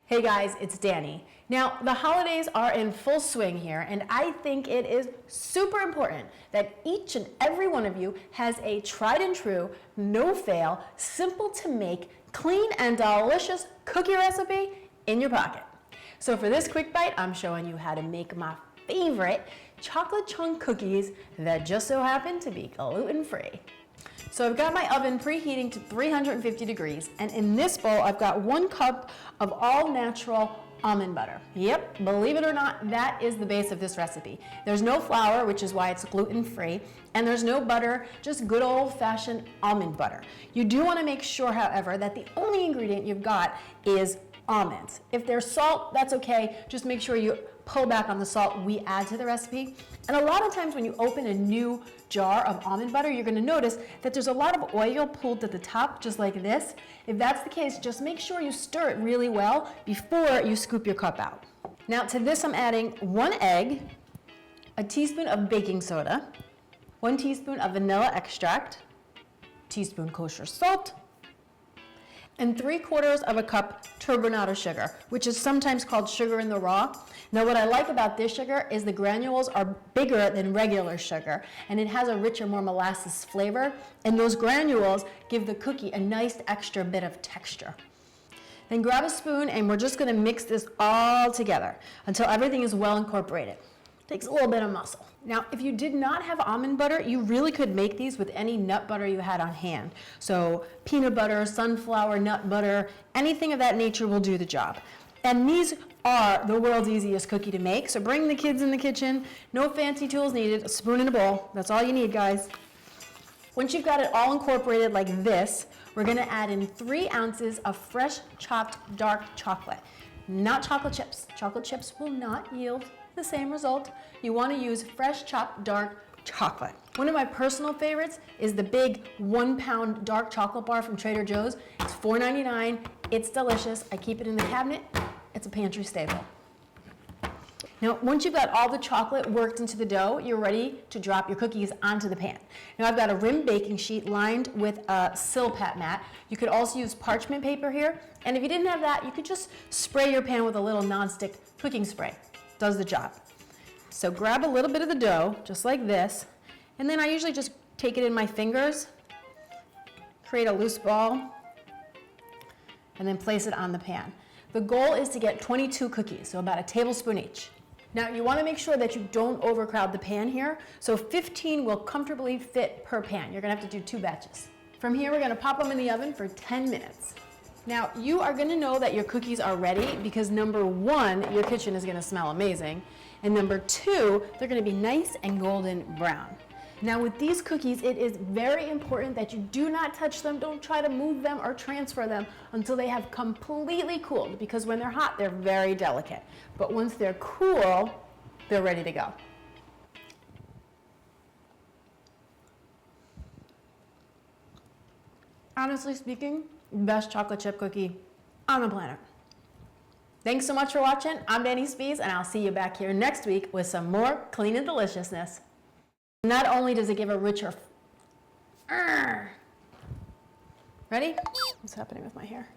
Hey guys, it's Danny. Now, the holidays are in full swing here, and I think it is super important that each and every one of you has a tried and true, no fail, simple to make, clean and delicious cookie recipe in your pocket. So for this quick bite, I'm showing you how to make my favorite chocolate chunk cookies that just so happen to be gluten-free. So I've got my oven preheating to 350 degrees, and in this bowl I've got 1 cup of all natural almond butter. Yep, believe it or not, that is the base of this recipe. There's no flour, which is why it's gluten-free, and there's no butter, just good old-fashioned almond butter. You do want to make sure, however, that the only ingredient you've got is almonds. If there's salt, that's okay. Just make sure you pull back on the salt we add to the recipe. And a lot of times when you open a new jar of almond butter, you're going to notice that there's a lot of oil pulled to the top, just like this. If that's the case, just make sure you stir it really well before you scoop your cup out. Now to this I'm adding 1 egg, a teaspoon of baking soda, 1 teaspoon of vanilla extract, teaspoon kosher salt, and 3/4 of a cup turbinado sugar, which is sometimes called sugar in the raw. Now what I like about this sugar is the granules are bigger than regular sugar, and it has a richer, more molasses flavor, and those granules give the cookie a nice extra bit of texture. Then grab a spoon and we're just gonna mix this all together until everything is well incorporated. Takes a little bit of muscle. Now, if you did not have almond butter, you really could make these with any nut butter you had on hand. So peanut butter, sunflower nut butter, anything of that nature will do the job. And these are the world's easiest cookie to make, so bring the kids in the kitchen. No fancy tools needed, a spoon and a bowl. That's all you need, guys. Once you've got it all incorporated like this, we're gonna add in 3 ounces of fresh chopped dark chocolate. Not chocolate chips. Chocolate chips will not yield the same result. You want to use fresh chopped dark chocolate. One of my personal favorites is the big 1-pound dark chocolate bar from Trader Joe's. It's $4.99. It's delicious. I keep it in the cabinet. It's a pantry staple. Now, once you've got all the chocolate worked into the dough, you're ready to drop your cookies onto the pan. Now, I've got a rim baking sheet lined with a Silpat mat. You could also use parchment paper here. And if you didn't have that, you could just spray your pan with a little nonstick cooking spray. Does the job. So grab a little bit of the dough, just like this, and then I usually just take it in my fingers, create a loose ball, and then place it on the pan. The goal is to get 22 cookies, so about a tablespoon each. Now you want to make sure that you don't overcrowd the pan here, so 15 will comfortably fit per pan. You're going to have to do 2 batches. From here we're going to pop them in the oven for 10 minutes. Now, you are going to know that your cookies are ready because number 1, your kitchen is going to smell amazing, and number 2, they're going to be nice and golden brown. Now, with these cookies, it is very important that you do not touch them. Don't try to move them or transfer them until they have completely cooled, because when they're hot, they're very delicate. But once they're cool, they're ready to go. Honestly speaking, best chocolate chip cookie on the planet. Thanks so much for watching. I'm Danny Spees, and I'll see you back here next week with some more clean and deliciousness. Not only does it give a richer... Ready? What's happening with my hair?